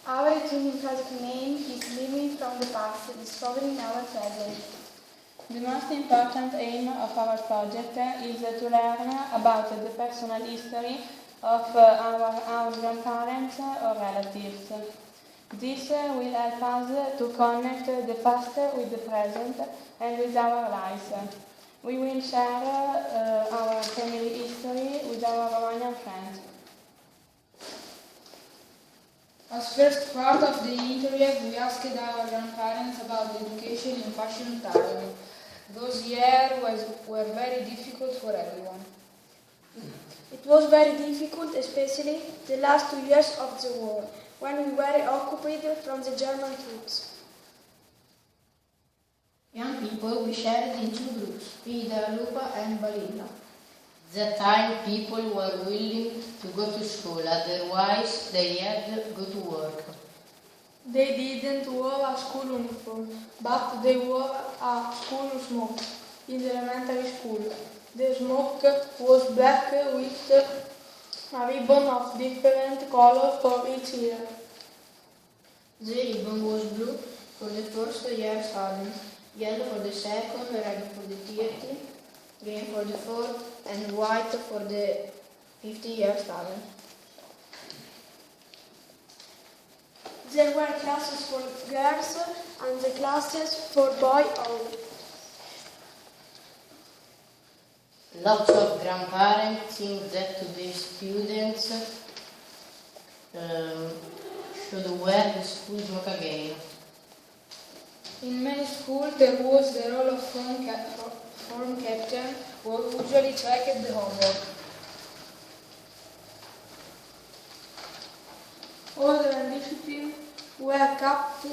Our eternal project name is Living from the Past, Discovering Our Present. The most important aim of our project is to learn about the personal history of our grandparents or relatives. This will help us to connect the past with the present and with our lives. We will share our family history with our Romanian friends. As first part of the interview, we asked our grandparents about the education in fashion time. Those years were very difficult for everyone. It was very difficult, especially the last 2 years of the war, when we were occupied from the German troops. Young people we shared in two groups, Ida, Lupa and Balilla. That time people were willing to go to school, otherwise they had to go to work. They didn't wear a school uniform, but they wore a school smock in the elementary school. The smock was black with a ribbon of different color for each year. The ribbon was blue for the first year student, yellow for the second, red for the third, green for the fourth, and white for the 50-year student. There were classes for girls and the classes for boys only. Lots of grandparents think that the students should wear the school smock again. In many schools, there was the role of form captain, who usually checked the homework. Order and discipline were kept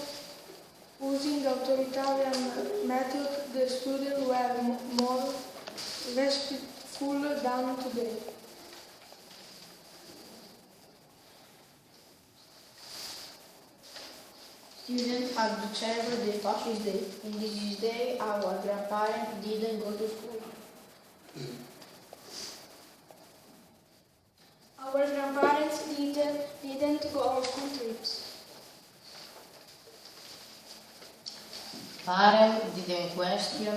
using authoritarian methods. The students were more respectful than today. Students had to celebrate the fascist day. In this day, our grandparents didn't go to school. Our grandparents didn't go on school trips. Parents didn't question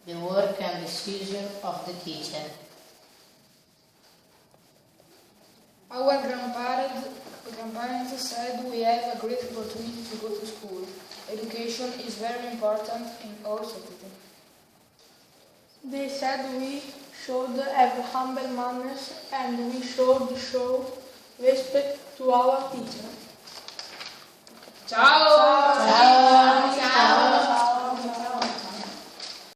the work and decision of the teacher. Our grandparents said we have a great opportunity to go to school. Education is very important in our society. They said we should have humble manners and we should show respect to our teacher. Ciao!